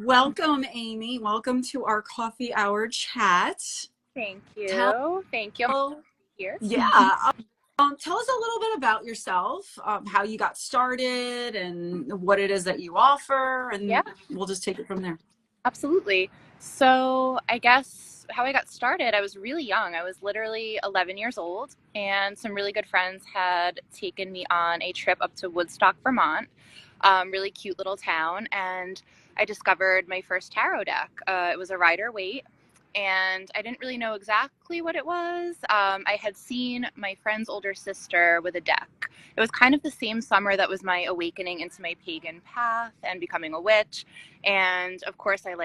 Welcome, Amy. Welcome to our coffee hour chat. Thank Tell, you. Thank you. I'm here. yeah, tell us a little bit about yourself, how you got started, and what it is that you offer, Yeah, and we'll just take it from there. absolutely. So, I guess how I got started, I was really young. I was literally 11 years old, and some really good friends had taken me on a trip up to Woodstock, Vermont, really cute little town, and I discovered my first tarot deck. It was a Rider Waite, and I didn't really know exactly what it was. I had seen my friend's older sister with a deck. It was kind of the same summer that was my awakening into my pagan path and becoming a witch. And of course, I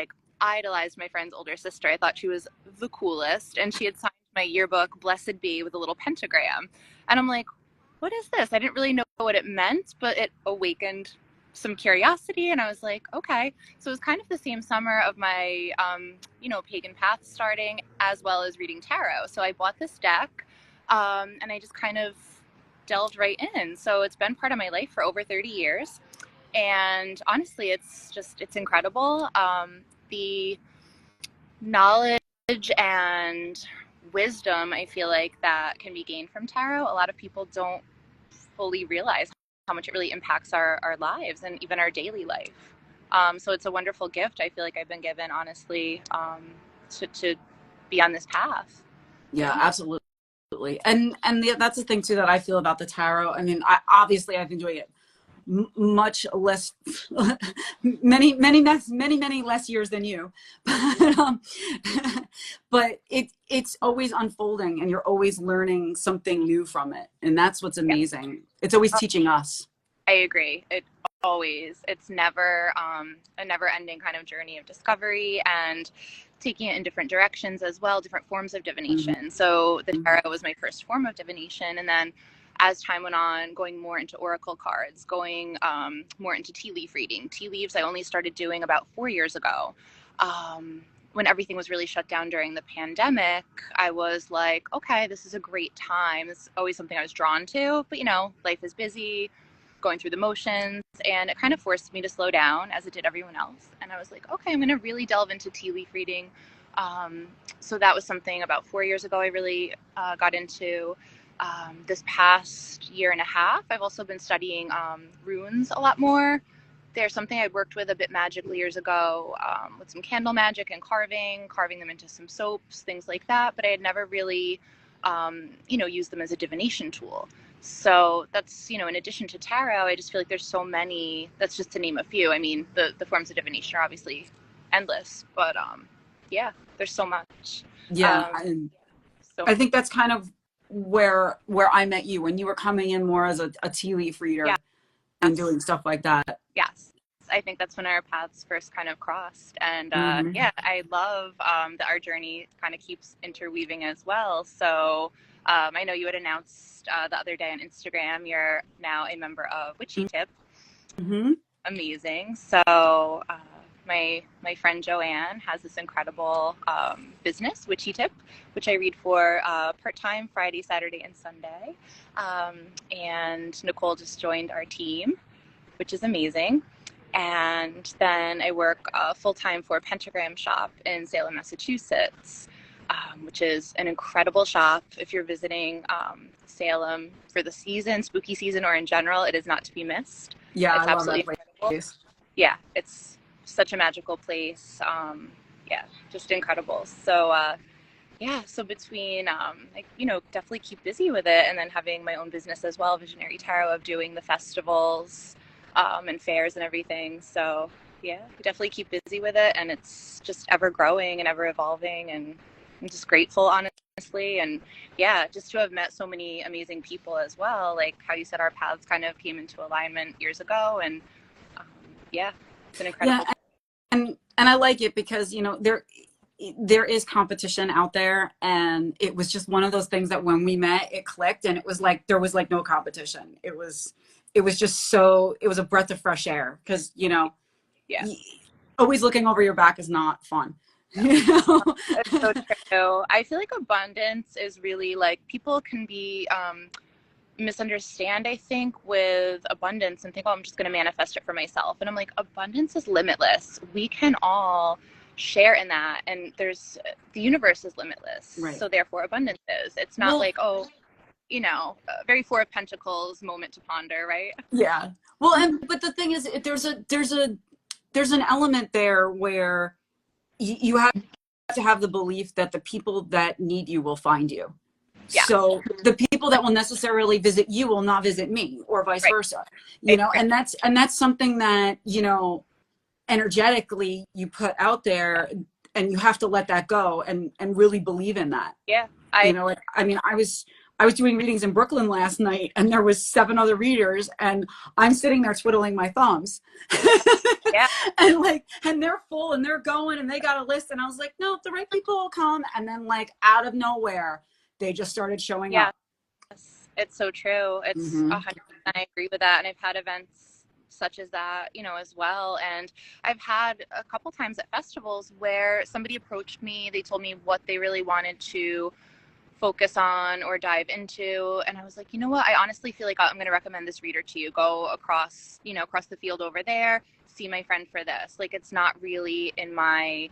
idolized my friend's older sister. I thought she was the coolest. And she had signed my yearbook, Blessed Be, with a little pentagram. And I'm like, what is this? I didn't really know what it meant, but it awakened some curiosity. And I was like, okay. So it was kind of the same summer of my, pagan path starting, as well as reading tarot. So I bought this deck, and I just kind of delved right in. So it's been part of my life for over 30 years. And honestly, it's incredible. The knowledge and wisdom I feel like that can be gained from tarot, a lot of people don't fully realize how much it really impacts our lives and even our daily life. So it's a wonderful gift I feel like I've been given, honestly, to be on this path. Yeah, Yeah. absolutely. That's the thing too that I feel about the tarot. I mean, I've been doing it much less, many less years than you, but it's always unfolding, and you're always learning something new from it, and that's what's Yeah. amazing. It's always teaching us. I agree. It's never a never ending kind of journey of discovery and taking it in different directions as well, different forms of divination. So the tarot was my first form of divination. And then as time went on, going more into oracle cards, going more into tea leaf reading. Tea leaves I only started doing about 4 years ago. When everything was really shut down during the pandemic, I was like, okay, this is a great time. It's always something I was drawn to, but life is busy, going through the motions, and it kind of forced me to slow down as it did everyone else. And I was like, okay, I'm going to really delve into tea leaf reading. So that was something about 4 years ago I really got into. This past year and a half, I've also been studying runes a lot more. There's something I worked with a bit magically years ago, with some candle magic and carving them into some soaps, things like that. But I had never really, used them as a divination tool. So that's, in addition to tarot, I just feel like there's so many, that's just to name a few. I mean, the forms of divination are obviously endless, but yeah, there's so much. Yeah, Um, so I think that's kind of where I met you, when you were coming in more as a tea leaf yeah, reader and doing stuff like that. yes. I think that's when our paths first kind of crossed. And Hmm. yeah, I love that our journey kind of keeps interweaving as well. So I know you had announced the other day on Instagram you're now a member of Witchy Tip. Hmm. Amazing. So my friend Joanne has this incredible business, Witchy Tip, which I read for part-time Friday, Saturday, and Sunday. And Nicole just joined our team, which is amazing. And then I work full-time for Pentagram Shop in Salem, Massachusetts, which is an incredible shop. If you're visiting Salem for the season, spooky season, or in general, it is not to be missed. Yeah, I It's love absolutely that incredible. place. Yeah, it's such a magical place. Yeah, just incredible. So yeah, so between definitely keep busy with it, and then having my own business as well, Visionary Tarot, of doing the festivals and fairs and everything. So yeah, definitely keep busy with it, and it's just ever growing and ever evolving, and I'm just grateful, honestly. And yeah, just to have met so many amazing people as well, like how you said our paths kind of came into alignment years ago, and um, yeah, it's been Yeah, incredible. and I like it because there is competition out there, and it was just one of those things that when we met, it clicked, and it was like there was like no competition. It was just so, it was a breath of fresh air, because Yeah. always looking over your back is not fun. No. It's so true. I feel like abundance is really like people can be misunderstand, I think, with abundance and think, oh, I'm just going to manifest it for myself. And I'm like, abundance is limitless. We can all share in that. And the universe is limitless. Right. So therefore abundance is. It's not Well, like, oh, a very Four of Pentacles moment to ponder, right? yeah. Well, but the thing is, there's an element there where you have to have the belief that the people that need you will find you. Yes. So the people that will necessarily visit you will not visit me, or vice Right. versa, Right. and that's something that, energetically you put out there, and you have to let that go and really believe in that. Yeah. I mean, I was doing readings in Brooklyn last night, and there was 7 other readers, and I'm sitting there twiddling my thumbs. Yeah. And they're full and they're going and they got a list, and I was like, no, the right people will come. And then like out of nowhere, they just started showing Yeah. up. It's so true. It's Mm-hmm. 100%. I agree with that. And I've had events such as that, as well. And I've had a couple times at festivals where somebody approached me, they told me what they really wanted to focus on or dive into. And I was like, you know what? I honestly feel like I'm going to recommend this reader to you. Go across the field over there, see my friend for this. Like, it's not really in my,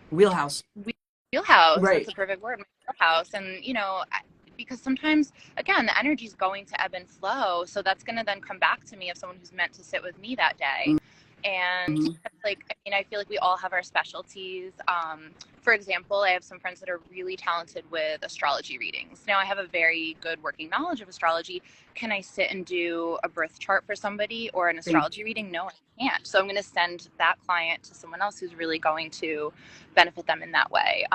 Wheelhouse. wheelhouse. Right. That's a perfect word. My wheelhouse. And, because sometimes, again, the energy is going to ebb and flow. So that's going to then come back to me of someone who's meant to sit with me that day. And I feel like we all have our specialties. For example, I have some friends that are really talented with astrology readings. Now, I have a very good working knowledge of astrology. Can I sit and do a birth chart for somebody or an astrology reading? No, I can't. So I'm going to send that client to someone else who's really going to benefit them in that way.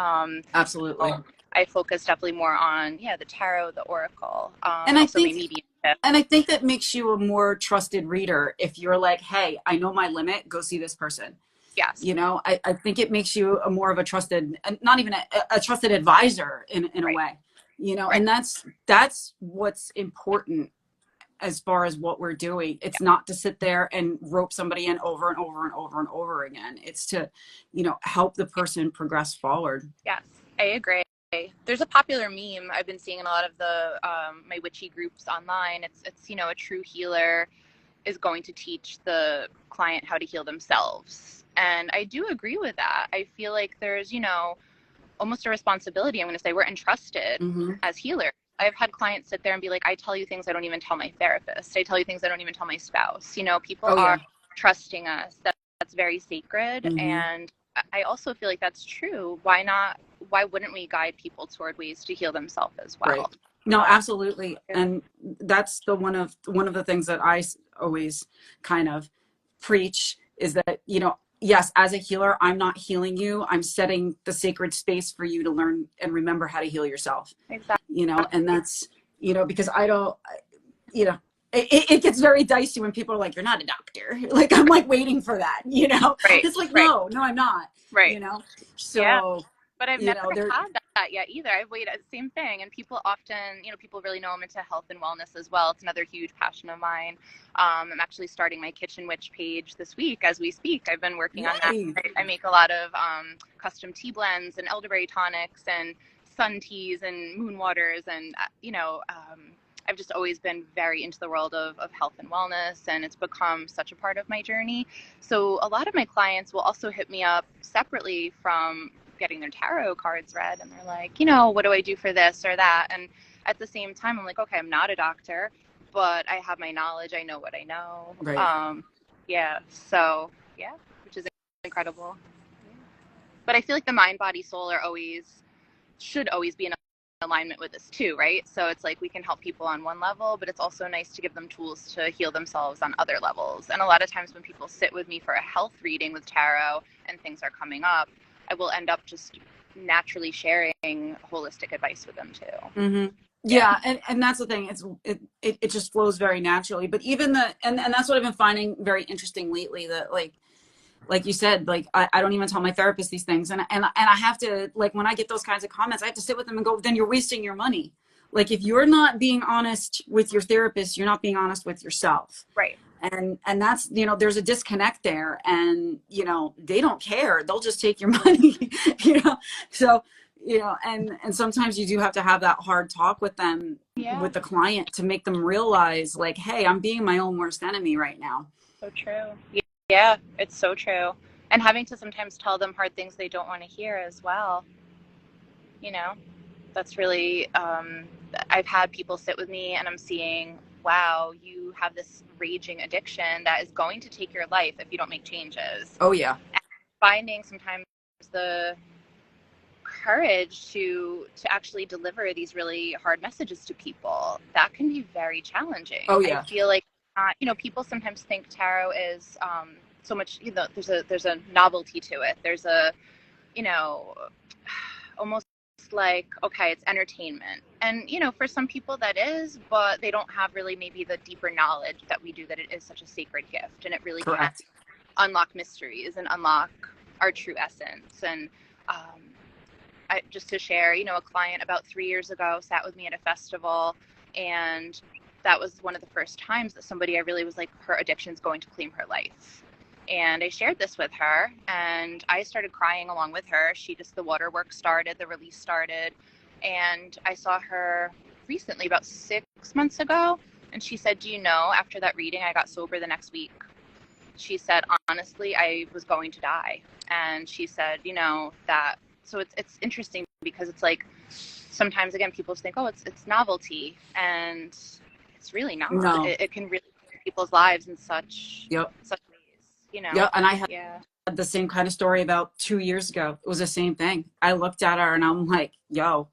Absolutely. I focus definitely more on, the tarot, the oracle, And also my mediumship. And I think that makes you a more trusted reader if you're like, hey, I know my limit, go see this person. Yes. I think it makes you a more of a trusted, not even a trusted advisor in a way, Right. and that's what's important as far as what we're doing. It's not to sit there and rope somebody in over and over and over and over again. It's to, help the person progress forward. Yes, I agree. There's a popular meme I've been seeing in a lot of the my witchy groups online. It's a true healer is going to teach the client how to heal themselves. And I do agree with that. I feel like there's, almost a responsibility. I'm going to say we're entrusted as healers. I've had clients sit there and be like, I tell you things I don't even tell my therapist. I tell you things I don't even tell my spouse. People are trusting us. That's very sacred. And I also feel like that's true. Why wouldn't we guide people toward ways to heal themselves as well? Right. No, absolutely. And that's one of the things that I always kind of preach is that, yes, as a healer, I'm not healing you. I'm setting the sacred space for you to learn and remember how to heal yourself. Exactly. And that's, because I don't, it gets very dicey when people are like, you're not a doctor. Like, I'm like waiting for that, Right. It's like, right. no, I'm not, Right. So, yeah. But I've never there, had that yet either. I've waited, same thing. And people often, people really know I'm into health and wellness as well. It's another huge passion of mine. I'm actually starting my Kitchen Witch page this week as we speak. I've been working on that. I make a lot of custom tea blends and elderberry tonics and sun teas and moon waters. And, I've just always been very into the world of health and wellness, and it's become such a part of my journey. So a lot of my clients will also hit me up separately from getting their tarot cards read, and they're like, what do I do for this or that? And at the same time, I'm like, okay, I'm not a doctor, but I have my knowledge. I know what I know. Right. Which is incredible. But I feel like the mind, body, soul should always be in alignment with this too, right? So it's like we can help people on one level, but it's also nice to give them tools to heal themselves on other levels. And a lot of times when people sit with me for a health reading with tarot and things are coming up, I will end up just naturally sharing holistic advice with them too. Yeah, and that's the thing. It just flows very naturally. But even and that's what I've been finding very interesting lately. That like you said, like I don't even tell my therapist these things, and I have to, like, when I get those kinds of comments, I have to sit with them and go, then you're wasting your money. Like, if you're not being honest with your therapist, you're not being honest with yourself. Right. And that's, there's a disconnect there, and they don't care. They'll just take your money. So and sometimes you do have to have that hard talk with them, Yeah, with the client, to make them realize, like, hey, I'm being my own worst enemy right now. so true. Yeah, it's so true. And having to sometimes tell them hard things they don't want to hear as well, you know? That's really, I've had people sit with me and I'm seeing, wow, you have this raging addiction that is going to take your life if you don't make changes. Oh yeah. And finding sometimes the courage to actually deliver these really hard messages to people, that can be very challenging. Oh I yeah. feel like, people sometimes think tarot is so much, there's a novelty to it. There's a, you know, almost like, okay, it's entertainment. And, for some people that is, but they don't have really maybe the deeper knowledge that we do, that it is such a sacred gift and it really can Correct. unlock mysteries and unlock our true essence. And just to share, a client about 3 years ago sat with me at a festival, and that was one of the first times that somebody I really was like, her addiction's going to claim her life. And I shared this with her, and I started crying along with her. The waterwork started, the release started, and I saw her recently, about 6 months ago, and she said, do you know, after that reading, I got sober the next week. She said, honestly, I was going to die. And she said, that, so it's interesting because it's like, sometimes again, people think, oh, it's novelty, and it's really not. No. It can really change people's lives in Yep. such ways. Yep. And I had Yeah. the same kind of story about 2 years ago. It was the same thing. I looked at her and I'm like, yo,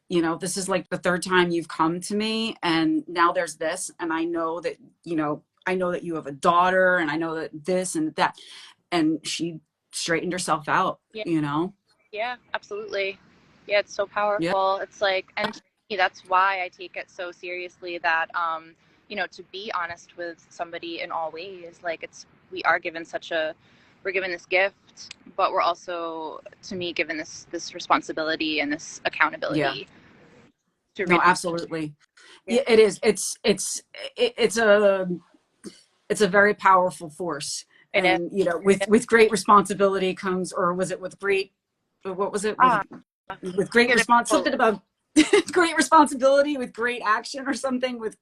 this is like the third time you've come to me, and now there's this, and I know that you have a daughter, and I know that this and that. And she straightened herself out. Yeah. Yeah, absolutely. Yeah, it's so Yeah. powerful. It's like, and to me, that's why I take it so seriously that, to be honest with somebody in all ways, like we are given we're given this gift, but we're also, to me, given this responsibility and this Yeah. accountability to No, really, absolutely. yeah, Yeah, it is. It's a very powerful force. it is. And with great responsibility comes, or was it with great, what was it, Ah, with great good response, quote. something about great responsibility with great action, or something with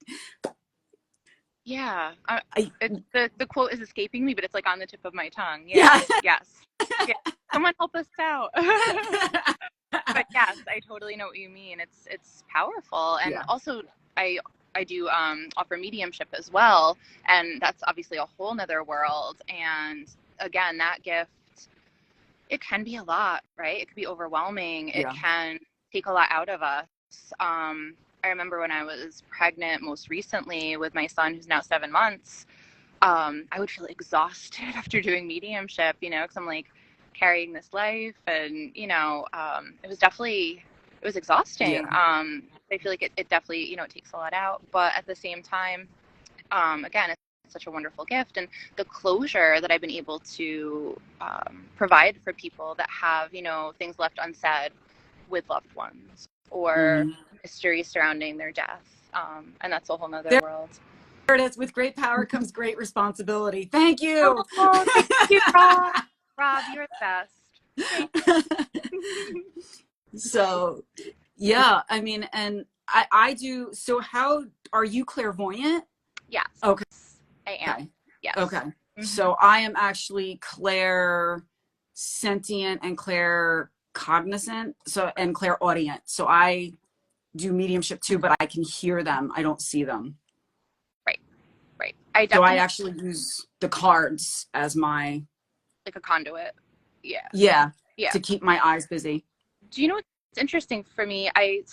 Yeah, I, the quote is escaping me, but it's like on the tip of my tongue. yeah. Yeah, yes, yeah. Someone help us out. But yes, I totally know what you mean. It's powerful, and Yeah. also I do offer mediumship as well, and that's obviously a whole nother world. And again, that gift, it can be a lot, right? It can be overwhelming. It Yeah. can take a lot out of us. I remember when I was pregnant most recently with my son, who's now 7 months. I would feel exhausted after doing mediumship, because I'm like carrying this life, and it was exhausting. Yeah. I feel like it definitely, it takes a lot out, but at the same time, again, it's such a wonderful gift, and the closure that I've been able to provide for people that have, things left unsaid with loved ones, or Mhm. mystery surrounding their death, and that's a whole nother There world. it is. With great power comes great responsibility. Thank you. Oh, thank you, Rob. Rob, you're the best. Thank So, yeah, I mean, and I do. So, how are you clairvoyant? Yes, Okay. I am. Yes. Okay. Hmm. So I am actually clair sentient and clair cognizant. So, and clairaudient. So I do mediumship too, but I can hear them. I don't see them. Right, right. I So I definitely actually use the cards as my, like a conduit. Yeah, yeah, yeah. to keep my eyes busy. Do you know what's interesting for me? I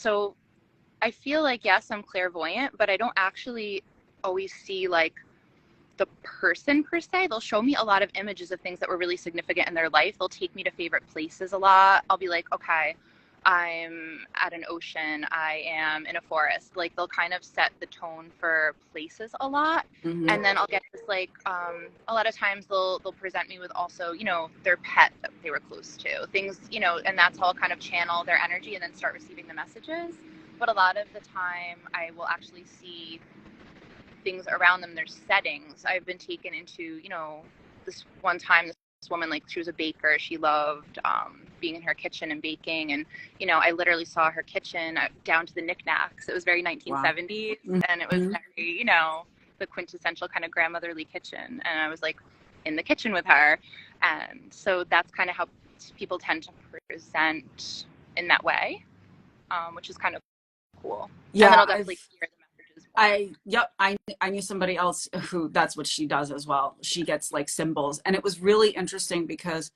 feel like, yes, I'm clairvoyant, but I don't actually always see like the person per se. They'll show me a lot of images of things that were really significant in their life. They'll take me to favorite places a lot. I'll be like, okay, I'm at an ocean, I am in a forest. Like, they'll kind of set the tone for places a lot. Hmm. And then I'll get this like, a lot of times they'll present me with also, their pet that they were close to, things, and that's how I'll kind of channel their energy and then start receiving the messages. But a lot of the time I will actually see things around them, their settings. I've been taken into, this one time, this woman, like she was a baker. She loved being in her kitchen and baking. And, you know, I literally saw her kitchen down to the knickknacks. It was very Wow. 1970s, and it was Mm-hmm. very, you know, the quintessential kind of grandmotherly kitchen. And I was like in the kitchen with her. And so that's kind of how people tend to present in that way, which is kind of cool. And then Yeah, I'll definitely hear the messages more. I knew somebody else who that's what she does as well. She gets like symbols. And it was really interesting because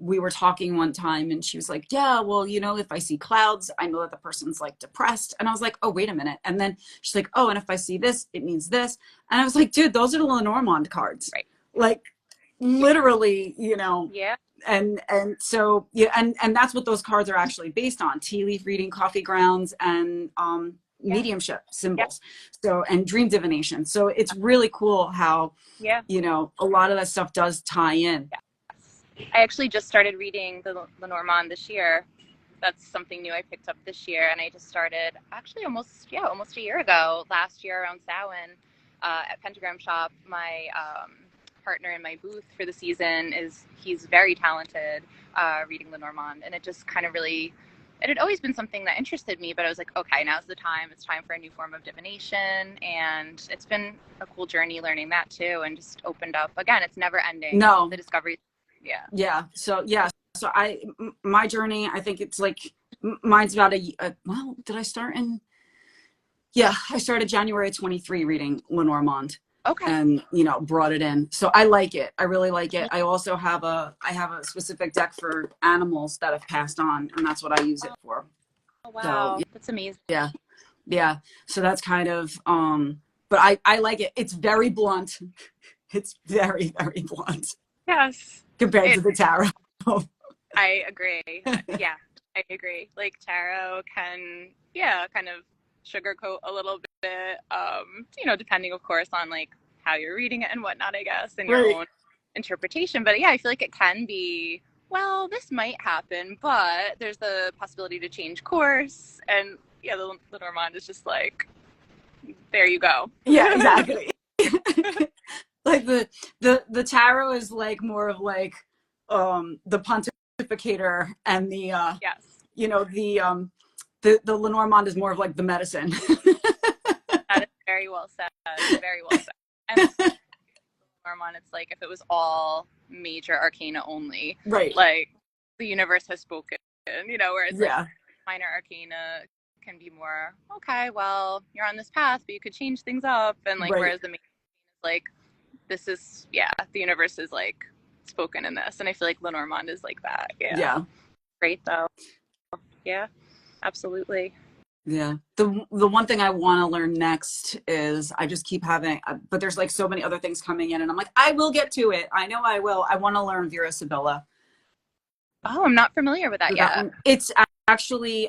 we were talking one time and she was like, yeah, well, you know, if I see clouds, I know that the person's like depressed. And I was like, oh, wait a minute. And then she's like, oh, and if I see this, it means this. And I was like, dude, those are the Lenormand cards. Right. Like literally, you know, Yeah. and so yeah, and that's what those cards are actually based on: tea leaf reading, coffee grounds, and Yeah. mediumship Yeah. symbols. So and dream divination. So it's really cool how, Yeah. you know, a lot of that stuff does tie in. I actually just started reading the Lenormand this year. That's something new I picked up this year, and I just started actually almost a year ago. Last year around Samhain, at Pentagram Shop, my partner in my booth for the season he's very talented reading Lenormand, and it just kind of really. It had always been something that interested me, but I was like, okay, now's the time. It's time for a new form of divination, and it's been a cool journey learning that too, and just opened up again. It's never ending. No. The discovery. Yeah. So my journey, I think it's like mine's about well, did I start in, yeah, I started January 23 reading Lenormand. Okay. And, you know, brought it in. So I like it. I really like it. I also have a specific deck for animals that have passed on, and that's what I use it for. Oh, wow. So That's amazing. yeah. Yeah. So that's kind of but I like it. It's very blunt. It's very, very blunt Yes. compared to the tarot. I agree. Yeah, I agree. Like tarot can, yeah, kind of sugarcoat a little bit, you know, depending, of course, on like how you're reading it and whatnot, I guess, and your Right. own interpretation. But yeah, I feel like it can be, well, this might happen, but there's the possibility to change course. And yeah, the Normand is just like, there you go. Yeah, exactly. Like the tarot is like more of like the pontificator, and the Yes, you know, the Lenormand is more of like the medicine. that is very well said. Very well said. And Normand, it's like if it was all major arcana only, Right. like the universe has spoken, you know, whereas Yeah. like minor arcana can be more, okay, well, you're on this path, but you could change things up. And like, Right. whereas the main is like, this is, yeah, the universe is like spoken in this. And I feel like Lenormand is like that. Yeah. Yeah. Great though. Yeah, absolutely. Yeah. The one thing I want to learn next is I just keep having, but there's like so many other things coming in, and I'm like, I will get to it. I know I will. I want to learn Vera Sibilla. Oh, I'm not familiar with that So yet. it's actually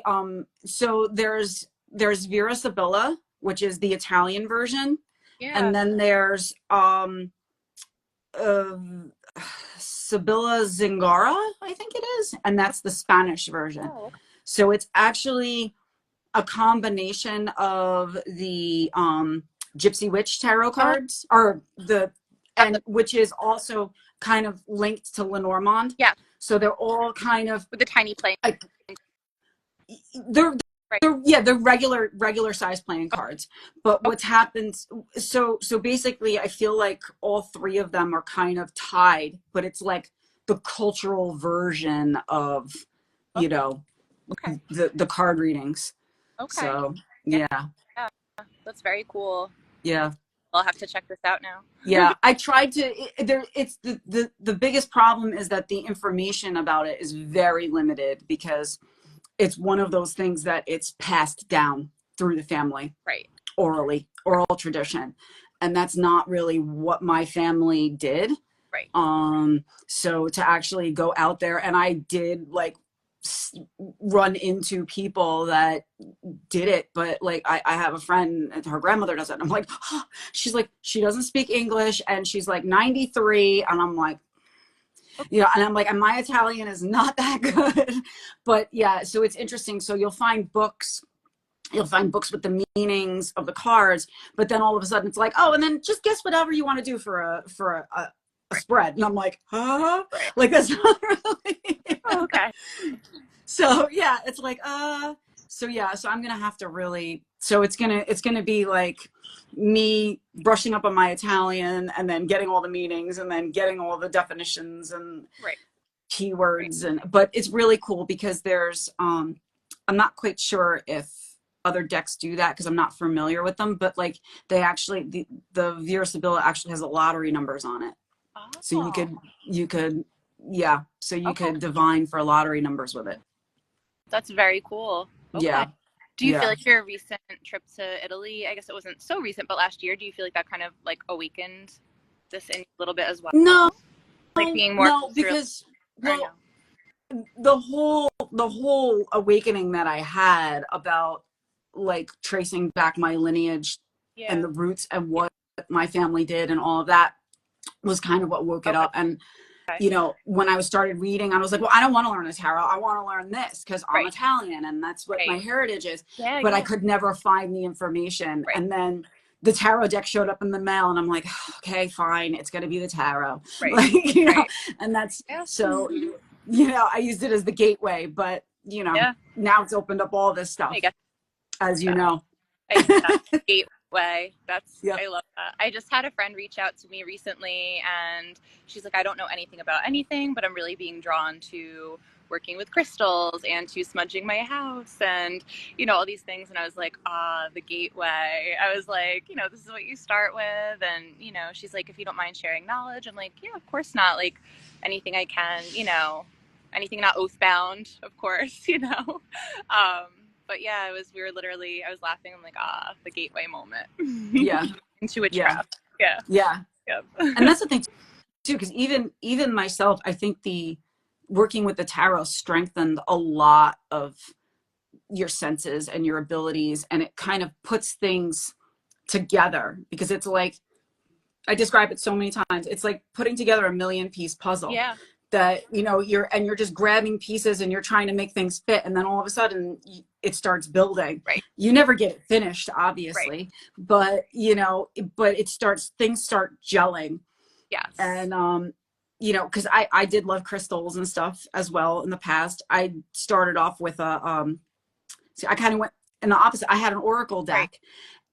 so there's Vera Sibilla, which is the Italian version, Yeah. and then there's uh, Sibilla Zingara, I think it is, and that's the Spanish version. Oh, okay. So it's actually a combination of the Gypsy Witch tarot cards, or and which is also kind of linked to Lenormand. Yeah. So they're all kind of With the tiny plane. they're Right. they're regular size playing cards. But what's happened, so basically I feel like all three of them are kind of tied, but it's like the cultural version of, you know, Okay. the card readings. Okay. So Yeah. yeah. Yeah. That's very cool. Yeah. I'll have to check this out now. Yeah, I tried to it's the biggest problem is that the information about it is very limited, because it's one of those things that it's passed down through the family. Right. Orally, oral tradition. And that's not really what my family did. Right. So to actually go out there, and I did like run into people that did it, but like I have a friend and her grandmother does it, and I'm like, oh. She's like, she doesn't speak English, and she's like 93, and I'm like, you know, and I'm like, and my Italian is not that good. But yeah, so it's interesting. So you'll find books with the meanings of the cards, but then all of a sudden it's like, oh, and then just guess whatever you want to do for Right. spread. And I'm like, huh? Right. Like, that's not really. Oh, okay. So yeah, it's like, so yeah, so I'm gonna have to really, so it's gonna be like me brushing up on my Italian and then getting all the meanings and then getting all the definitions and Right. Right. keywords. And but it's really cool because there's I'm not quite sure if other decks do that because I'm not familiar with them, but like they actually the Vera Sibilla actually has a lottery numbers on it. So Oh, you could yeah, so you okay. could divine for lottery numbers with it. That's very cool. Okay. Yeah. Do you feel Yeah. like your recent trip to Italy, I guess it wasn't so recent, but last year, do you feel like that kind of like awakened this in a little bit as well? No, Like being more no, culturally, because or no? well, the whole awakening that I had about like tracing back my lineage and Yeah. the roots and what my family did and all of that was kind of what woke it Okay. up. And when I was started reading, I was like, well, I don't want to learn the tarot. I want to learn this because I'm Right. Italian and that's what my Right. heritage is. Yeah. But I Yeah. could never find the information. Right. And then the tarot deck showed up in the mail and I'm like, okay, fine. It's going to be the tarot. Right. Like, Right. and that's Yeah. so, I used it as the gateway, but Yeah. now it's opened up all this I stuff, guess as you that. know. I get that. Gateway. Yep. I love that. I just had a friend reach out to me recently and she's like, I don't know anything about anything, but I'm really being drawn to working with crystals and to smudging my house and, all these things. And I was like, the gateway. I was like, this is what you start with. And, she's like, if you don't mind sharing knowledge, I'm like, yeah, of course not. Like anything I can, anything not oathbound, of course, but yeah, we were literally, I was laughing. I'm like, the gateway moment Yeah. into a Yeah. trap. Yeah. Yeah. Yep. And that's the thing too, because even myself, I think the working with the tarot strengthened a lot of your senses and your abilities, and it kind of puts things together because it's like I describe it so many times. It's like putting together a million-piece puzzle Yeah. that you're just grabbing pieces and you're trying to make things fit, and then all of a sudden it starts building. Right. You never get it finished, Right. obviously, but things start gelling. Yes. And because I did love crystals and stuff as well in the past. I started off with I kind of went in the opposite. I had an oracle Right. deck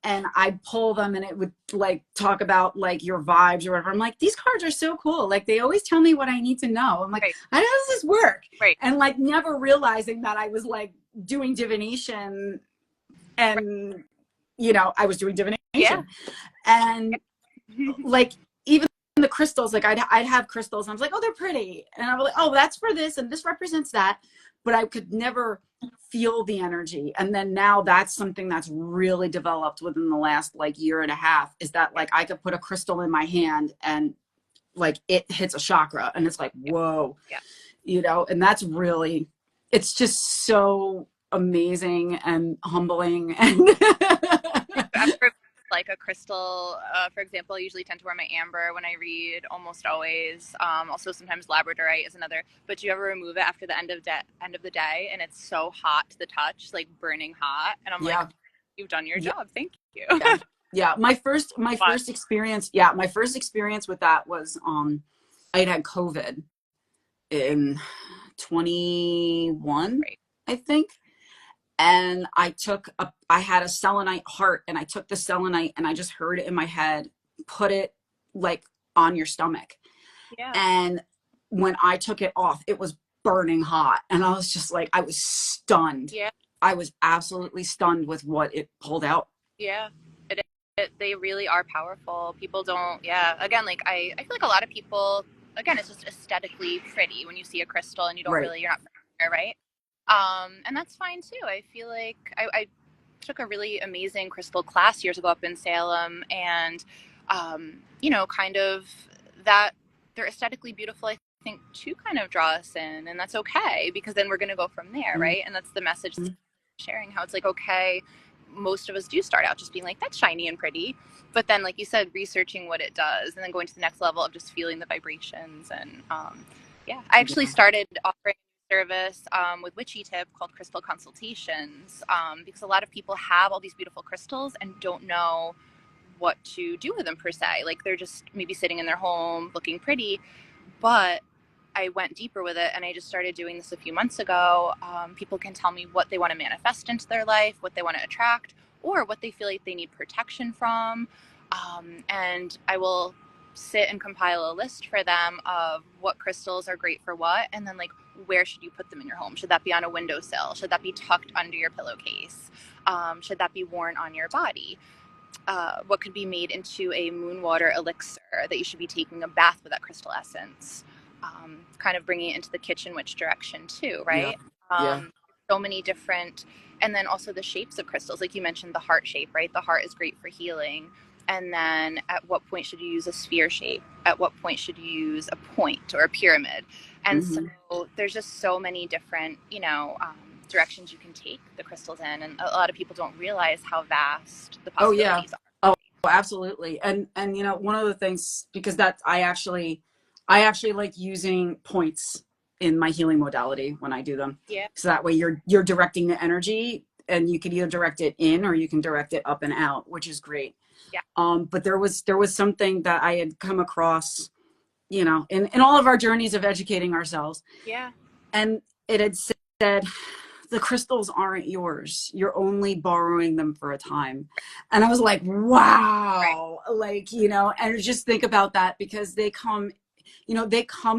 and I'd pull them and it would like talk about like your vibes or whatever. I'm like, these cards are so cool. Like they always tell me what I need to know. I'm like, Right. how does this work? Right. And like never realizing that I was like doing divination and I was doing divination. Yeah. And like even the crystals, like I'd have crystals and I was like, oh, they're pretty. And I was like, oh, that's for this and this represents that. But I could never feel the energy. And then now that's something that's really developed within the last like year and a half is that like I could put a crystal in my hand and like it hits a chakra and it's like, whoa, and that's really, it's just so amazing and humbling. And After like a crystal, for example, I usually tend to wear my amber when I read, almost always. Also, sometimes labradorite is another. But do you ever remove it after the end of the day, and it's so hot to the touch, like burning hot, and I'm like, you've done your job. Thank you. Yeah. My first experience. Yeah, my first experience with that was I had COVID in 21, Right. I think. And I had a selenite heart and I took the selenite and I just heard it in my head, put it like on your stomach. Yeah. And when I took it off, it was burning hot. And I was just like, I was stunned. Yeah. I was absolutely stunned with what it pulled out. Yeah. They really are powerful. People don't, again, like I feel like a lot of people, again, it's just aesthetically pretty when you see a crystal and you don't Right. you're not familiar, right? And that's fine too. I feel like I took a really amazing crystal class years ago up in Salem, and kind of that they're aesthetically beautiful. I think to kind of draw us in, and that's okay because then we're going to go from there, right? And that's the message sharing how it's like okay. Most of us do start out just being like that's shiny and pretty, but then like you said, researching what it does and then going to the next level of just feeling the vibrations. And I actually started offering service with Witchy Tip called Crystal Consultations because a lot of people have all these beautiful crystals and don't know what to do with them per se. Like they're just maybe sitting in their home looking pretty, but I went deeper with it and I just started doing this a few months ago. People can tell me what they want to manifest into their life, what they want to attract, or what they feel like they need protection from. And I will sit and compile a list for them of what crystals are great for what, and then like where should you put them in your home? Should that be on a windowsill? Should that be tucked under your pillowcase? Should that be worn on your body? What could be made into a moon water elixir that you should be taking a bath with that crystal essence? Kind of bringing it into the kitchen witch direction too, Yeah. right? Yeah. So many different, and then also the shapes of crystals. Like you mentioned, the heart shape, right? The heart is great for healing. And then at what point should you use a sphere shape? At what point should you use a point or a pyramid? And so there's just so many different, directions you can take the crystals in. And a lot of people don't realize how vast the Oh yeah. possibilities are. Oh, absolutely. And one of the things, because that I actually like using points in my healing modality when I do them. Yeah. So that way you're directing the energy, and you can either direct it in or you can direct it up and out, which is great. Yeah. But there was something that I had come across, in all of our journeys of educating ourselves. Yeah. And it had said, the crystals aren't yours. You're only borrowing them for a time. And I was like, Right. wow. Like, and just think about that, because they come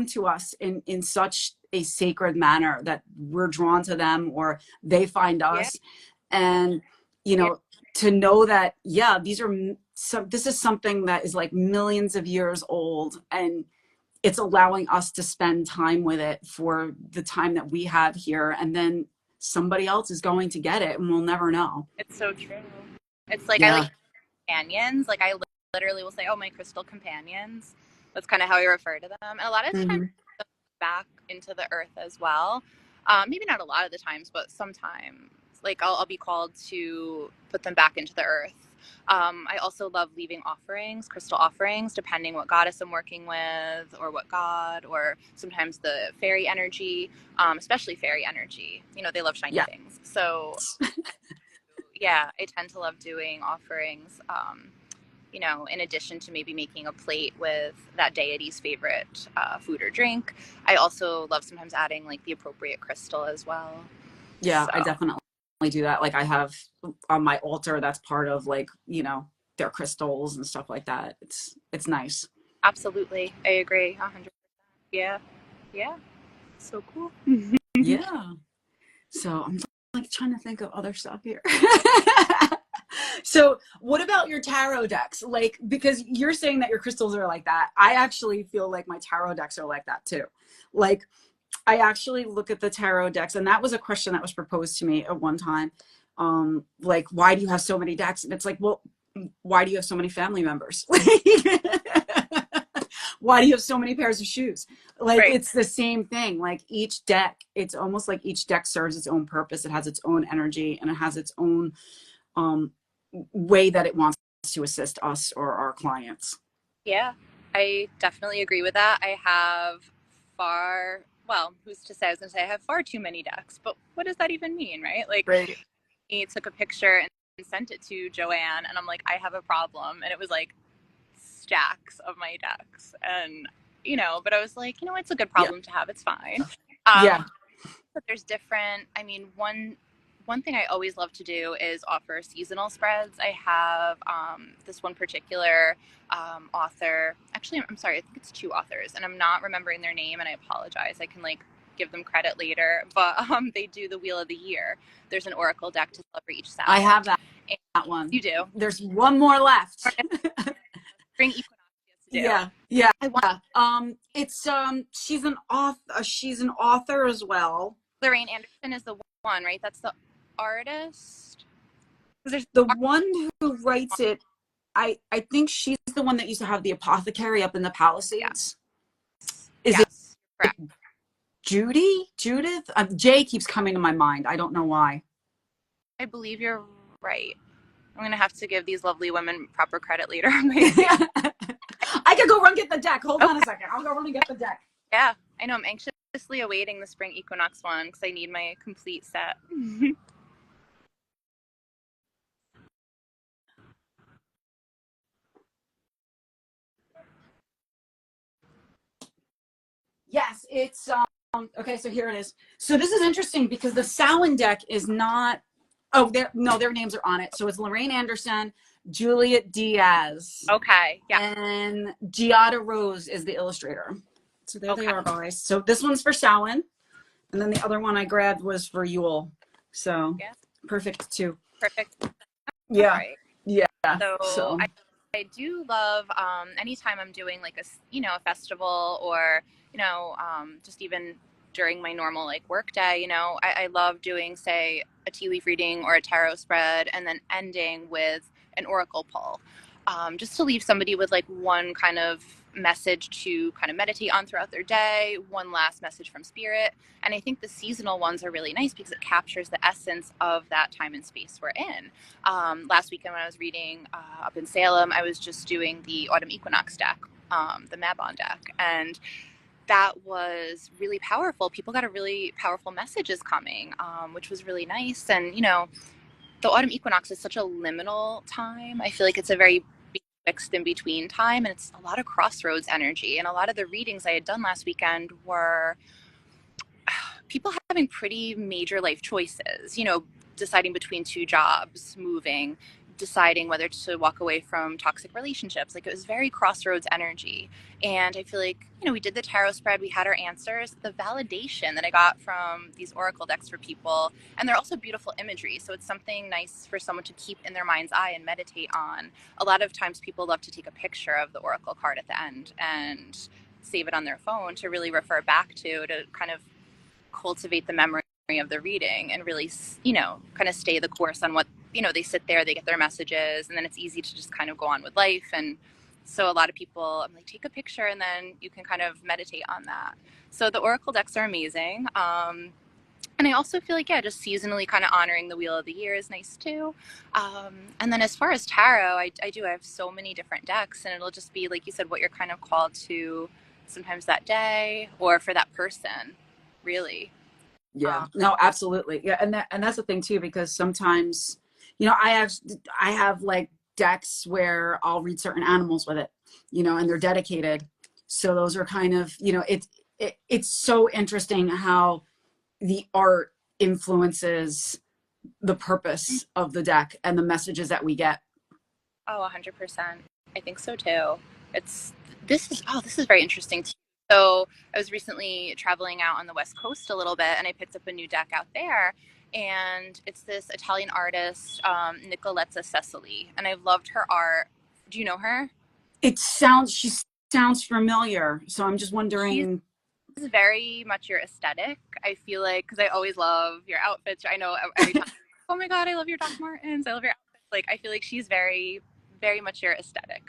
to us in such a sacred manner that we're drawn to them, or they find Yeah. us. And, Yeah. to know that, yeah, this is something that is like millions of years old, and it's allowing us to spend time with it for the time that we have here. And then somebody else is going to get it, and we'll never know. It's so true. It's like I like Yeah. companions. Like I literally will say, "Oh, my crystal companions." That's kind of how I refer to them. And a lot of times, Hmm. back into the earth as well. Maybe not a lot of the times, but sometimes, like I'll be called to put them back into the earth. I also love leaving offerings, crystal offerings, depending what goddess I'm working with, or what god, or sometimes the fairy energy, especially fairy energy. They love shiny Yeah. things. So yeah, I tend to love doing offerings. In addition to maybe making a plate with that deity's favorite food or drink, I also love sometimes adding like the appropriate crystal as well. Yeah, So I definitely do that. Like I have on my altar, that's part of, like, their crystals and stuff like that. It's nice. absolutely, I agree, 100%. Yeah, yeah, so cool. Yeah. So I'm like trying to think of other stuff here. So what about your tarot decks? Like, because you're saying that your crystals are like that. I actually feel like my tarot decks are like that too. Like, I actually look at the tarot decks, and that was a question that was proposed to me at one time. Like, why do you have so many decks? And it's like, well, why do you have so many family members? Why do you have so many pairs of shoes? Like, Right. it's the same thing. Like, each deck, it's almost like each deck serves its own purpose. It has its own energy, and it has its own um, way that it wants to assist us or our clients. Yeah, I definitely agree with that. I have well, who's to say? I was going to say I have far too many decks, but what does that even mean, right? Like, Right. he took a picture and sent it to Joanne, and I'm like, I have a problem. And it was like stacks of my decks. And, but I was like, it's a good Yeah. problem to have. It's fine. Yeah. But there's different, I mean, one thing I always love to do is offer seasonal spreads. I have this one particular author. Actually, I'm sorry, I think it's two authors, and I'm not remembering their name, and I apologize. I can give them credit later, but they do the Wheel of the Year. There's an oracle deck to celebrate each I have sound. that one. You do. There's one more left. Spring equinox to do. Yeah. Yeah. I want It's she's an author as well. Lorraine Anderson is the one, right? That's the artist. There's The one who writes it, I think she's the one that used to have the apothecary up in the yeah. Palisades. Is it Yes, correct. Judith? Jay keeps coming to my mind. I don't know why. I believe you're right. I'm gonna have to give these lovely women proper credit later. I could go run get the deck. Hold Okay. on a second. I'll go run and get the deck. Yeah, I know. I'm anxiously awaiting the spring equinox one because I need my complete set. Yes, it's okay, so here it is. So this is interesting because the Samhain deck is not, oh, their names are on it. So it's Lorraine Anderson, Juliet Diaz, Okay, yeah, and Giada Rose is the illustrator. So there they okay, are, guys. So this one's for Samhain, and then the other one I grabbed was for Yule. So yeah, perfect too. perfect. All Yeah. right. Yeah. So So I do love anytime I'm doing like a festival or just even during my normal like work day, I love doing say a tea leaf reading or a tarot spread and then ending with an oracle pull, just to leave somebody with like one kind of message to kind of meditate on throughout their day, one last message from spirit. And I think the seasonal ones are really nice because it captures the essence of that time and space we're in. Last weekend when I was reading up in Salem, I was just doing the autumn equinox deck, the Mabon deck, and that was really powerful. People got a really powerful messages coming, which was really nice. And the autumn equinox is such a liminal time. I feel like it's a very fixed in between time, and it's a lot of crossroads energy. And a lot of the readings I had done last weekend were people having pretty major life choices, deciding between two jobs, moving, deciding whether to walk away from toxic relationships. Like it was very crossroads energy. And I feel like, we did the tarot spread, we had our answers, the validation that I got from these oracle decks for people. And they're also beautiful imagery. So it's something nice for someone to keep in their mind's eye and meditate on. A lot of times people love to take a picture of the oracle card at the end and save it on their phone to really refer back to kind of cultivate the memory of the reading and really, kind of stay the course on what, they sit there, they get their messages, and then it's easy to just kind of go on with life. And so a lot of people, I'm like, take a picture and then you can kind of meditate on that. So the Oracle decks are amazing. And I also feel like, yeah, just seasonally kind of honoring the wheel of the year is nice too. And then as far as tarot, I have so many different decks, and it'll just be, like you said, what you're kind of called to sometimes that day or for that person, really. yeah, Um, no, absolutely. Yeah, and that's the thing too, because sometimes, I have like decks where I'll read certain animals with it, and they're dedicated. So those are kind of, it's so interesting how the art influences the purpose of the deck and the messages that we get. Oh, 100%. I think so too. It's this is very interesting too. So I was recently traveling out on the West Coast a little bit, and I picked up a new deck out there, and it's this Italian artist, Nicoletta Cecily, and I've loved her art. Do you know her? She sounds familiar. So I'm just She's wondering. very much your aesthetic. I feel like because I always love your outfits. I know every time. Oh my god, I love your Doc Martens. I love your outfits. Like I feel like she's very, very much your aesthetic.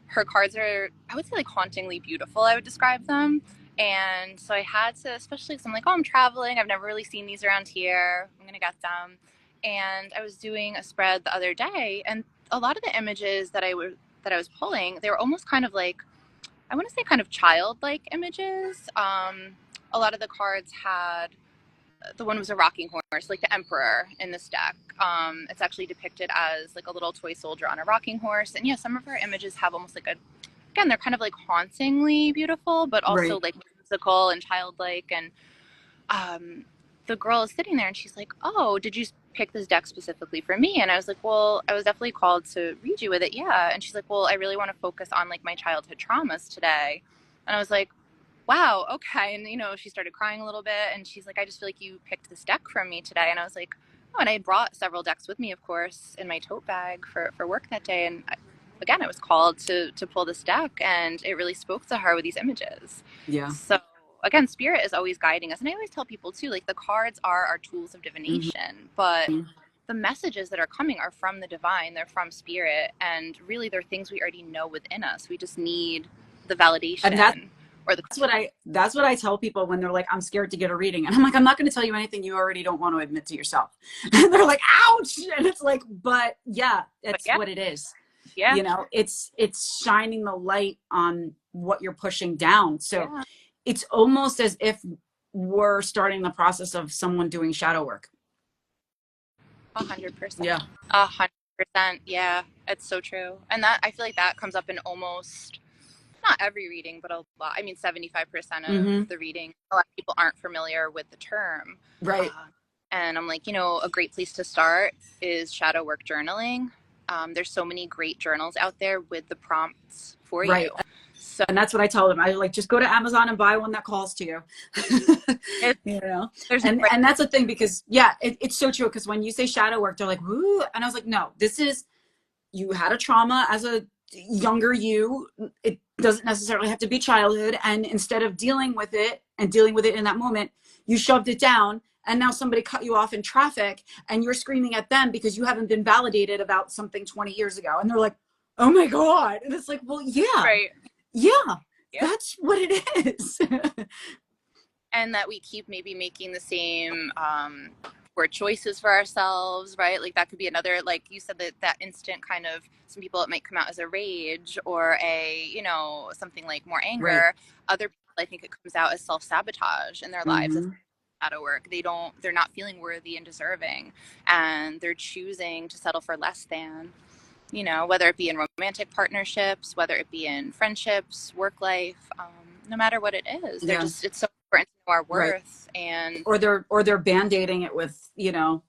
Her cards are, I would say, like hauntingly beautiful. I would describe them. And so I had to, especially because I'm like, oh, I'm traveling. I've never really seen these around here. I'm gonna get them. And I was doing a spread the other day, and a lot of the images that I was pulling, they were almost kind of like I want to say kind of childlike images. A lot of the cards had the one was a rocking horse, like the emperor in this deck. It's actually depicted as like a little toy soldier on a rocking horse, and yeah, some of her images have almost like again, they're kind of like hauntingly beautiful, but also Right. like whimsical and childlike. And um, the girl is sitting there, and she's like, "Oh, did you pick this deck specifically for me?" And I was like, "Well, I was definitely called to read you with it, yeah." And she's like, "Well, I really want to focus on like my childhood traumas today." And I was like, wow, okay. And, she started crying a little bit, and she's like, I just feel like you picked this deck from me today. And I was like, oh, and I brought several decks with me, of course, in my tote bag for work that day. And again, I was called to pull this deck, and it really spoke to her with these images. Yeah. So, again, spirit is always guiding us. And I always tell people, too, like the cards are our tools of Hmm. divination, but the messages that are coming are from the divine, they're from spirit, and really they're things we already know within us. We just need the And that's validation or the what I tell people when they're like, I'm scared to get a reading. And I'm like, I'm not going to tell you anything you already don't want to admit to yourself. And they're like, ouch. And it's like, but yeah, but it's yeah, what it is. yeah, It's shining the light on what you're pushing down. So yeah, it's almost as if we're starting the process of someone doing shadow work. 100%, Yeah. 100%. Yeah, it's so true. And that I feel like that comes up in almost not every reading, but a lot. I mean, 75% of Mm-hmm. the reading, a lot of people aren't familiar with the term. Right. And I'm like, a great place to start is shadow work journaling. There's so many great journals out there with the prompts for you. Right. So And that's what I tell them. I like, just go to Amazon and buy one that calls to you. it, You know, there's no and that's the thing, because yeah, it's so true. Because when you say shadow work, they're like, woo, and I was like, no, this is, you had a trauma as a younger you. It doesn't necessarily have to be childhood, and instead of dealing with it in that moment, you shoved it down, and now somebody cut you off in traffic and you're screaming at them because you haven't been validated about something 20 years ago, and they're like, oh my god. And it's like, well, yeah, right. yeah, Yeah. that's what it is. And that we keep maybe making the same poor choices for ourselves, right? Like that could be another, like you said, that instant kind of, some people it might come out as a rage or something like more Right. anger. Other people, I think it comes out as self-sabotage in their lives. As Mm-hmm. shadow work, they're not feeling worthy and deserving, and they're choosing to settle for less than, whether it be in romantic partnerships, whether it be in friendships, work life, no matter what it is. Yeah. It's so important to know our Right. worth. And Or they're band-aiding it with,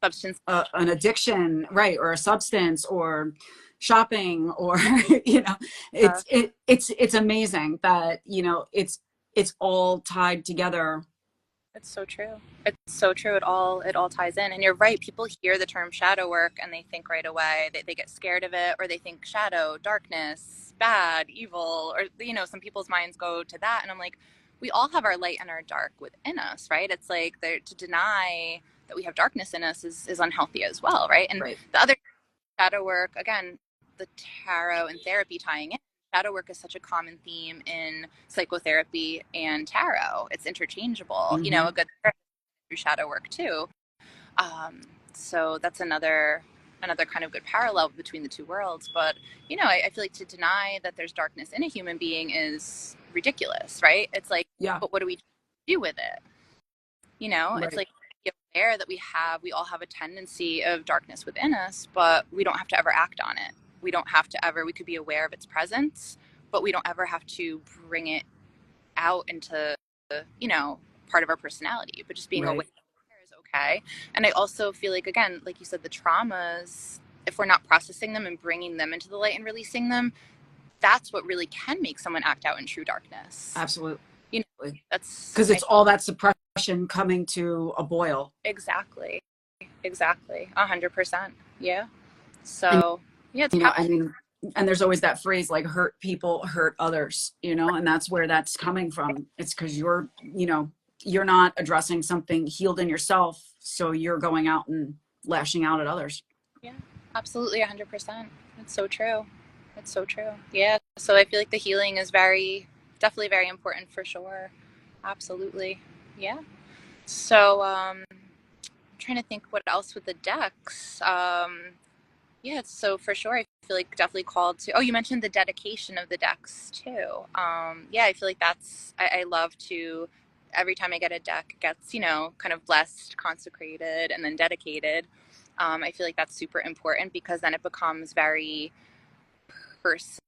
substance. an addiction, right, or a substance, or shopping, or uh, it's amazing that it's all tied together. it's so true. It's so true. It all ties in. And you're right, people hear the term shadow work and they think right away, they get scared of it, or they think shadow, darkness, bad, evil, or some people's minds go to that. And I'm like, we all have our light and our dark within us, right? It's like to deny that we have darkness in us is unhealthy as well, right? And Right. the other shadow work, again, the tarot and therapy tying in. Shadow work is such a common theme in psychotherapy and tarot. It's interchangeable. Mm-hmm. A good therapist through shadow work too. Um, so that's another kind of good parallel between the two worlds. But I feel like to deny that there's darkness in a human being is ridiculous, right? It's like, Yeah. but what do we do with it? It's Right. like be aware that we all have a tendency of darkness within us, but we don't have to ever act on it. We don't have to ever, we could be aware of its presence, but we don't ever have to bring it out into, part of our personality, but just being aware Right. is okay. And I also feel like, again, like you said, the traumas, if we're not processing them and bringing them into the light and releasing them, that's what really can make someone act out in true darkness. Absolutely. You know, that's, Because it's all that suppression coming to a boil. exactly. Exactly. 100%. Yeah. And So, yeah, it's powerful. I mean, and there's always that phrase like, hurt people hurt others, and that's where that's coming from. It's because you're not addressing something healed in yourself, so you're going out and lashing out at others. Yeah, absolutely. 100%. It's so true. It's so true. Yeah. So I feel like the healing is definitely very important for sure. Absolutely. Yeah. So, I'm trying to think what else with the decks. Yeah, so for sure, I feel like definitely called to. Oh, you mentioned the dedication of the decks too. Yeah, I feel like I love to. Every time I get a deck, it gets kind of blessed, consecrated, and then dedicated. I feel like that's super important because then it becomes very personally.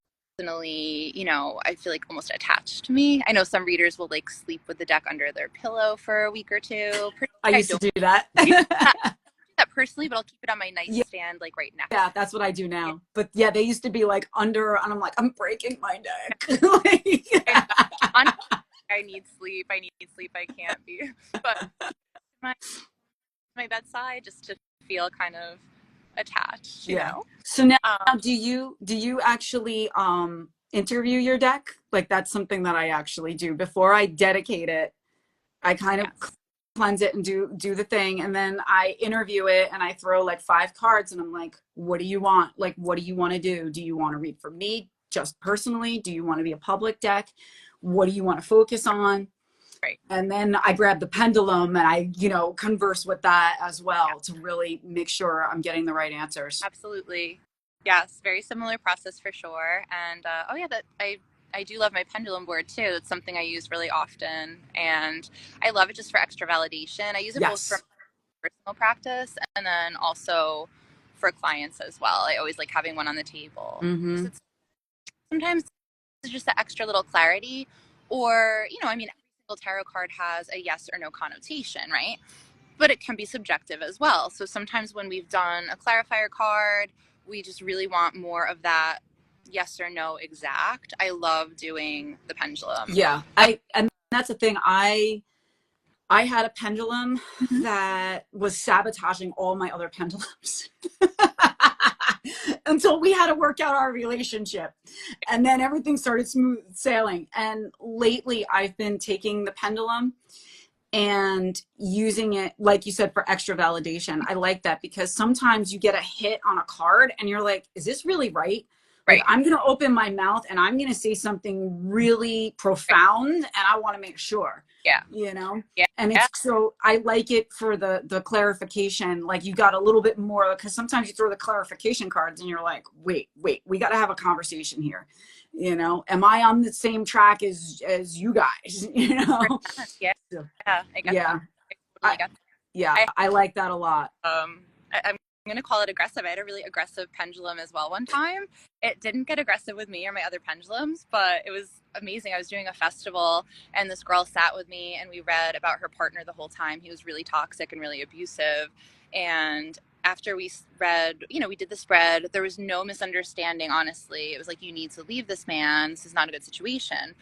I feel like almost attached to me. I know some readers will like sleep with the deck under their pillow for a week or two. I I used to don't do that. do that personally, but I'll keep it on my Yeah, nightstand, like right next. yeah, that's what I do now. But yeah, they used to be like under, and I'm like, I'm breaking my neck. Like, I need sleep. I need sleep. I can't be. But my my bedside just to feel kind of attached. yeah. So now, Um, do you actually interview your deck? Like, that's something that I actually do before I dedicate it. I kind of yes. cleanse it and do the thing, and then I interview it, and I throw like 5 cards, and I'm like, what do you want? Like, what do you want to do? Do you want to read from me just personally? Do you want to be a public deck? What do you want to focus on? Right. And then I grab the pendulum and I converse with that as Yeah. well to really make sure I'm getting the right answers. Absolutely. Yes. Very similar process for sure. And oh yeah, that I do love my pendulum board too. It's something I use really often, and I love it just for extra validation. I use it both for Yes. personal practice and then also for clients as well. I always like having one on the table because Mm-hmm. it's sometimes is just the extra little clarity. Or, I mean, every single tarot card has a yes or no connotation, right? But it can be subjective as well. So sometimes when we've done a clarifier card, we just really want more of that yes or no exact. I love doing the pendulum. Yeah. And that's the thing. I had a pendulum Mm-hmm. that was sabotaging all my other pendulums until we had to work out our relationship. And then everything started smooth sailing. And lately, I've been taking the pendulum and using it, like you said, for extra validation. I like that because sometimes you get a hit on a card and you're like, is this really right? Like, Right. I'm going to open my mouth and I'm going to say something really profound and I want to make sure, Yeah. you know? Yeah. And Yeah. it's so I like it for the clarification. Like you got a little bit more, because sometimes you throw the clarification cards and you're like, wait, we got to have a conversation here. You know, am I on the same track as you guys? You know? Yeah. So, Yeah. I get that. yeah. I totally I, get yeah, that. I like that a lot. I'm going to call it aggressive. I had a really aggressive pendulum as well one time. It didn't get aggressive with me or my other pendulums, but it was amazing. I was doing a festival and this girl sat with me and we read about her partner the whole time. He was really toxic and really abusive. And after we read, we did the spread, there was no misunderstanding, honestly. It was like, you need to leave this man. This is not a good situation.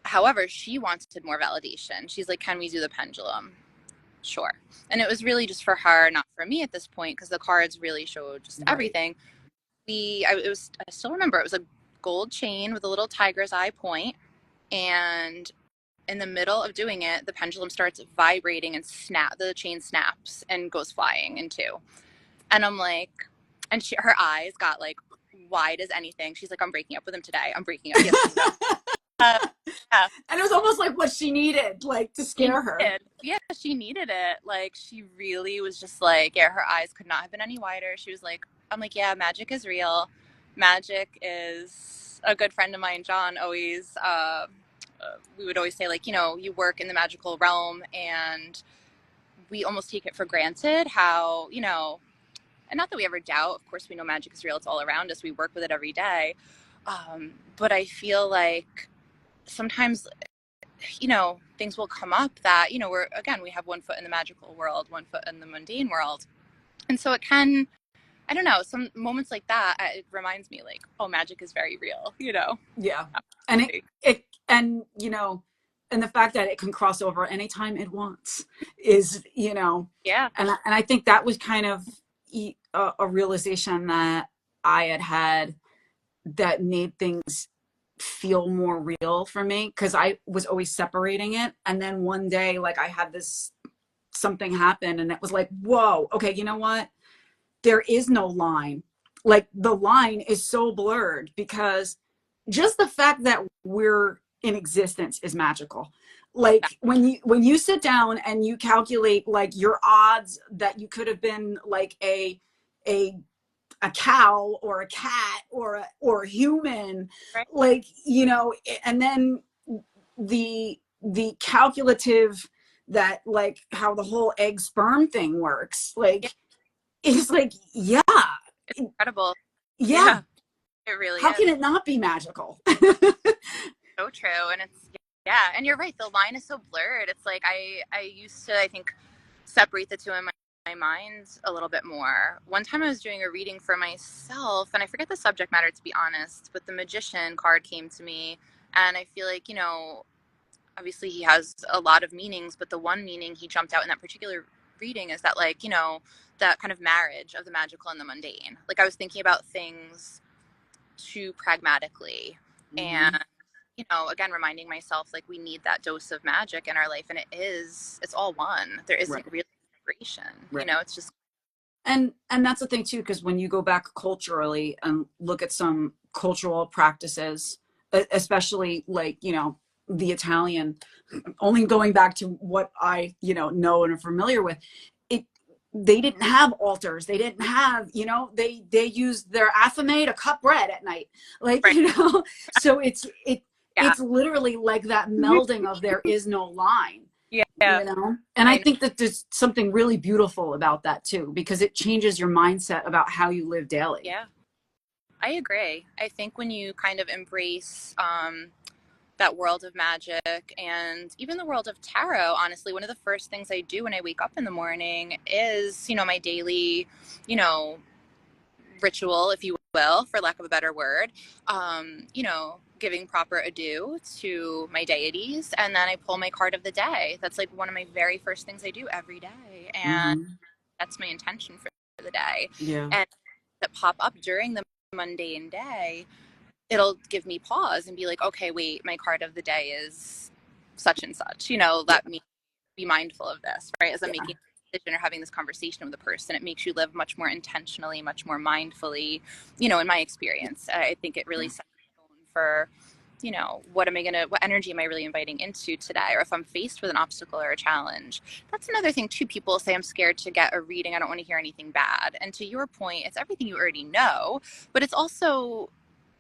However, she wanted more validation. She's like, can we do the pendulum? Sure. And it was really just for her, not for me at this point, because the cards really showed just Right. everything. I still remember it was a gold chain with a little tiger's eye point, and in the middle of doing it, the pendulum starts vibrating and the chain snaps and goes flying in two. And I'm like, and her eyes got like wide as anything. She's like, I'm breaking up with him today. I'm breaking up. Yes, uh, yeah. And it was almost like what she needed, like to She scare her. needed, yeah, she needed it. Like, she really was just like, yeah, her eyes could not have been any wider. She was like, I'm like, yeah, magic is real. Magic is a good friend of mine, John, always, we would always say, like, you work in the magical realm and we almost take it for granted how, and not that we ever doubt, of course, we know magic is real. It's all around us. We work with it every day. But I feel like sometimes things will come up that, we have one foot in the magical world, one foot in the mundane world. And so it can, I don't know, some moments like that, it reminds me like, oh, magic is very real. Yeah. And and and the fact that it can cross over anytime it wants is, Yeah. and I think that was kind of a realization that I had that made things feel more real for me, because I was always separating it. And then one day, like, I had this something happen and it was like, whoa, okay, you know what? There is no line. Like, the line is so blurred because just the fact that we're in existence is magical. Like, when you sit down and you calculate like your odds that you could have been like a cow or a cat or a human, Right. like, and then the calculative, that like how the whole egg sperm thing works, Yeah. like, it's like, yeah, It's incredible. yeah, Yeah. It really how can is. it not be magical? So true. And it's, yeah. And you're right. The line is so blurred. It's like, I used to, I think, separate the two in my mind a little bit more. One time I was doing a reading for myself, and I forget the subject matter, to be honest, but the magician card came to me. And I feel like, obviously he has a lot of meanings, but the one meaning he jumped out in that particular reading is that, like, that kind of marriage of the magical and the mundane. Like, I was thinking about things too pragmatically. Mm-hmm. And again, reminding myself, like, we need that dose of magic in our life, and it's all one. There isn't Right. really separation. Right. It's just, And that's the thing too, because when you go back culturally and look at some cultural practices, especially like, the Italian, only going back to what I, know and are familiar with, it they didn't have altars. They didn't have, they used their affame to cut bread at night. Like, right. so Yeah. it's literally like that melding of there is no line. Yeah. And I I know. think that there's something really beautiful about that too, because it changes your mindset about how you live daily. Yeah. I agree. I think when you kind of embrace that world of magic and even the world of tarot, honestly, one of the first things I do when I wake up in the morning is, my daily, you know, ritual, if you will, for lack of a better word, giving proper adieu to my deities. And then I pull my card of the day. That's like one of my very first things I do every day. And Hmm. that's my intention for the day. Yeah. And that pop up during the mundane day, it'll give me pause and be like, okay, wait, my card of the day is such and such. Yeah. Let me be mindful of this, right? As I'm Yeah. making a decision or having this conversation with a person, it makes you live much more intentionally, much more mindfully. In my experience, I think it really Yeah. sets the tone for, what energy am I really inviting into today? Or if I'm faced with an obstacle or a challenge, that's another thing too. People say, I'm scared to get a reading. I don't want to hear anything bad. And to your point, it's everything you already know, but it's also,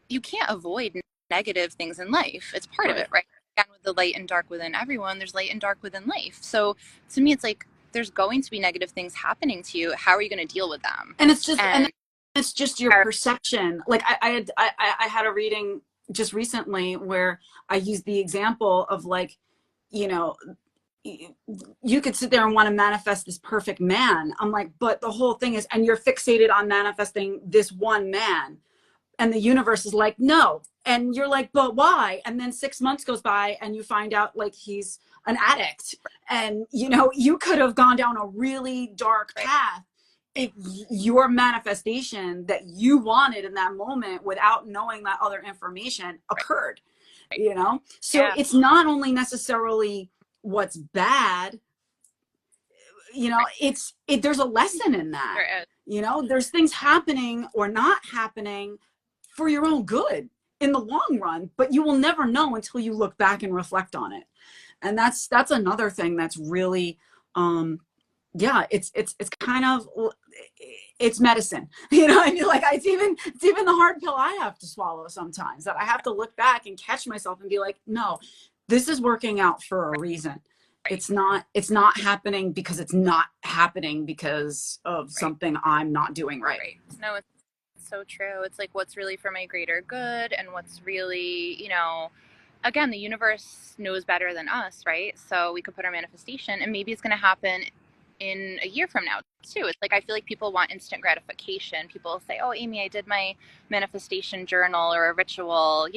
you can't avoid negative things in life. It's part of Right. it, right? Again, with the light and dark within everyone, there's light and dark within life. So to me, it's like there's going to be negative things happening to you. How are you going to deal with them? And And it's just your perception. Like I had a reading just recently where I used the example of, like, you know, you could sit there and want to manifest this perfect man. I'm like, but the whole thing is, and you're fixated on manifesting this one man, and the universe is like, no. And you're like, but why? And then 6 months goes by and you find out, like, he's an addict. And you could have gone down a really dark right, path if your manifestation that you wanted in that moment, without knowing that other information, right, occurred. right. So Yeah, it's not only necessarily what's bad. right. There's a lesson in that. There is. There's things happening or not happening for your own good in the long run, but you will never know until you look back and reflect on it. And that's another thing that's really, yeah, it's kind of, it's medicine. I mean, like, it's even the hard pill I have to swallow sometimes, that I have to look back and catch myself and be like, no, this is working out for a reason. Right, It's not happening because it's not happening because of right, something I'm not doing right. right. No, it's so true. It's like what's really for my greater good and what's really, again, the universe knows better than us, right? So we could put our manifestation and maybe it's going to happen in a year from now too. It's like I feel like people want instant gratification. People say, "Oh, Amy, I did my manifestation journal or a ritual,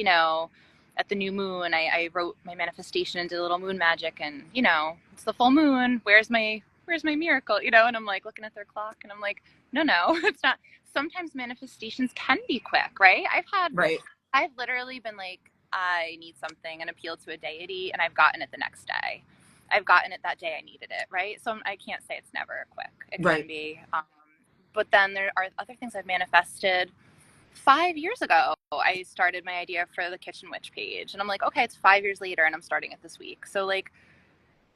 at the new moon. I wrote my manifestation and did a little moon magic, and it's the full moon. Where's my miracle? And I'm like looking at their clock, and I'm like, no, it's not. Sometimes manifestations can be quick, right? Right. I've literally been like, I need something and appealed to a deity, and I've gotten it the next day. I've gotten it that day I needed it, right? So I can't say it's never quick. It can Right. be. But then there are other things I've manifested 5 years ago. I started my idea for the Kitchen Witch page, and I'm like, okay, it's 5 years later, and I'm starting it this week. So like,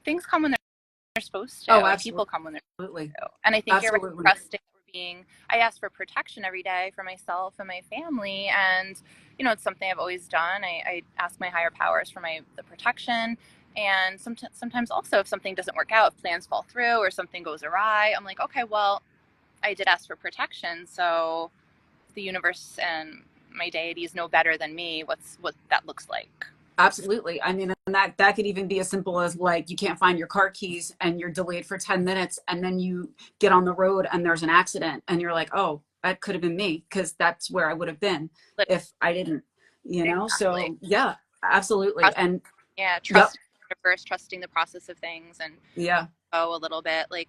things come when they're supposed to, Oh, and people come when they're absolutely. supposed to. And I think you're right, Absolutely. trusting. I ask for protection every day for myself and my family, and it's something I've always done. I ask my higher powers for the protection. And sometimes also, if something doesn't work out, if plans fall through or something goes awry, I'm like, okay, well, I did ask for protection, so the universe and my deities know better than me what that looks like. Absolutely. I mean, and that could even be as simple as, like, you can't find your car keys and you're delayed for 10 minutes, and then you get on the road and there's an accident and you're like, oh, that could have been me, because that's where I would have been But if I didn't, exactly, so yeah, absolutely. trust, And yeah, yep. trusting the universe, trusting the process of things, and Yeah. a little bit like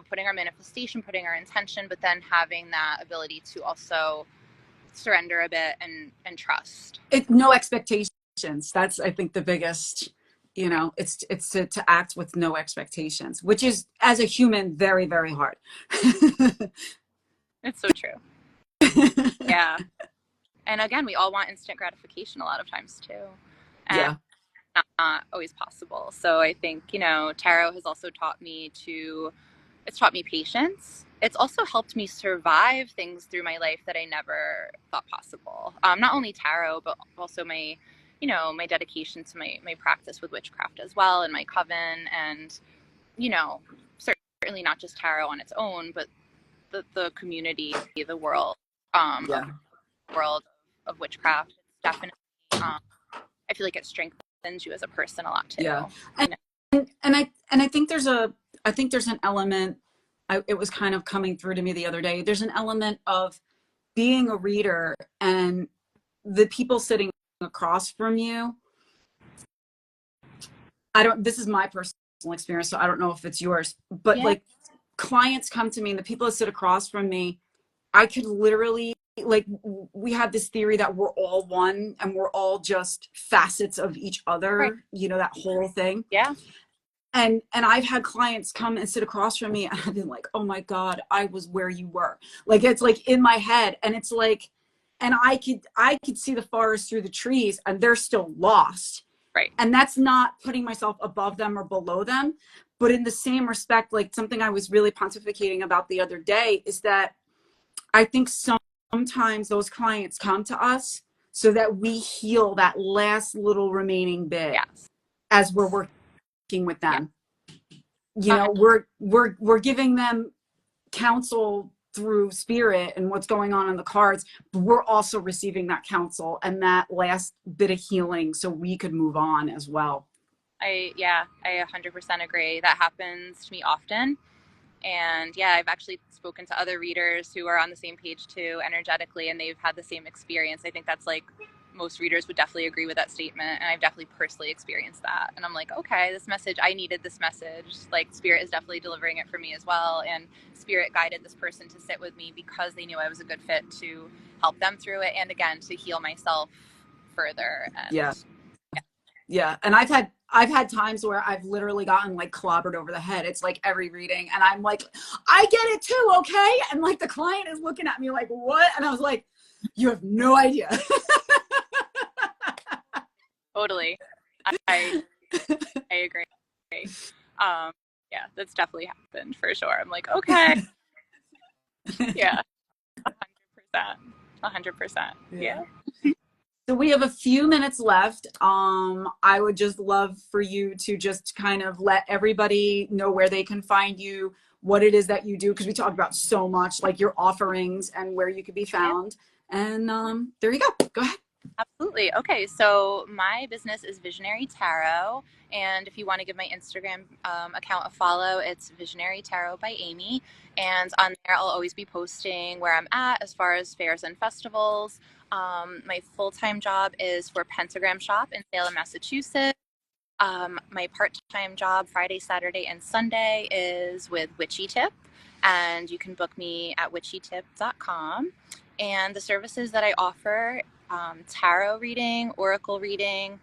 putting our manifestation, putting our intention, but then having that ability to also surrender a bit and trust. No expectations. That's, I think, the biggest, Right. it's to act with no expectations, which is, as a human, very, very hard. It's so true. Yeah. And again, we all want instant gratification a lot of times too. And Yeah. not always possible. So I think, tarot has also it's taught me patience. It's also helped me survive things through my life that I never thought possible. Not only tarot, but also my dedication to my practice with witchcraft as well, and my coven, and, you know, certainly not just tarot on its own, but the community, the world of Yeah. world of witchcraft. It's definitely, I feel like it strengthens you as a person a lot too. Yeah. You And, know? and I think there's an element, it was kind of coming through to me the other day. There's an element of being a reader and the people sitting across from you. This is my personal experience, so I don't know if it's yours, but Yeah. like clients come to me and the people that sit across from me, I could literally, like, we have this theory that we're all one and we're all just facets of each Right. other, that whole thing. Yeah. And I've had clients come and sit across from me and I've been like, oh my God, I was where you were. Like, it's like in my head, and it's like, and I could see the forest through the trees and they're still lost. Right. And that's not putting myself above them or below them. But in the same respect, like something I was really pontificating about the other day is that I think sometimes those clients come to us so that we heal that last little remaining bit Yes. as we're working with Yeah. them. We're giving them counsel through spirit and what's going on in the cards, but we're also receiving that counsel and that last bit of healing so we could move on as well. I 100% agree. That happens to me often. And yeah, I've actually spoken to other readers who are on the same page too, energetically, and they've had the same experience. I think that's like most readers would definitely agree with that statement. And I've definitely personally experienced that. And I'm like, okay, this message, I needed this message. Like, spirit is definitely delivering it for me as well. And spirit guided this person to sit with me because they knew I was a good fit to help them through it. And again, to heal myself further. And Yeah. Yeah. And I've had times where I've literally gotten like clobbered over the head. It's like every reading. And I'm like, I get it too. Okay. And like the client is looking at me like, what? And I was like, you have no idea. Totally. I agree. Yeah, that's definitely happened for sure. I'm like, okay. Yeah. 100%. 100%. Yeah. So we have a few minutes left. I would just love for you to just kind of let everybody know where they can find you, what it is that you do, because we talked about so much, like your offerings and where you could be found. And there you go. Go ahead. Absolutely. Okay, so my business is Visionary Tarot, and if you want to give my Instagram account a follow, it's Visionary Tarot by Amy. And on there, I'll always be posting where I'm at as far as fairs and festivals. My full-time job is for Pentagram Shop in Salem, Massachusetts. My part-time job, Friday, Saturday, and Sunday, is with Witchy Tip, and you can book me at witchytip.com. And the services that I offer: tarot reading, oracle reading,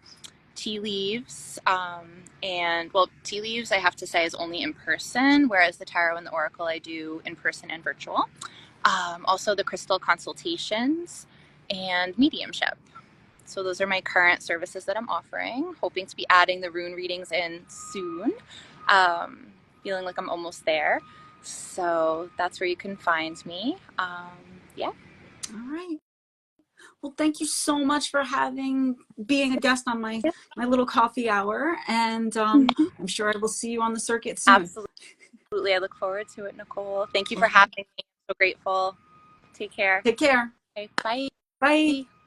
tea leaves, and well, tea leaves I have to say is only in person, whereas the tarot and the oracle I do in person and virtual. Also the crystal consultations and mediumship. So those are my current services that I'm offering. Hoping to be adding the rune readings in soon. Feeling like I'm almost there. So that's where you can find me. Yeah. All right. Well, thank you so much for being a guest on my little coffee hour. And I'm sure I will see you on the circuit soon. Absolutely. I look forward to it, Nicole. Thank you for having me. I'm so grateful. Take care. Take care. Okay, bye. Bye.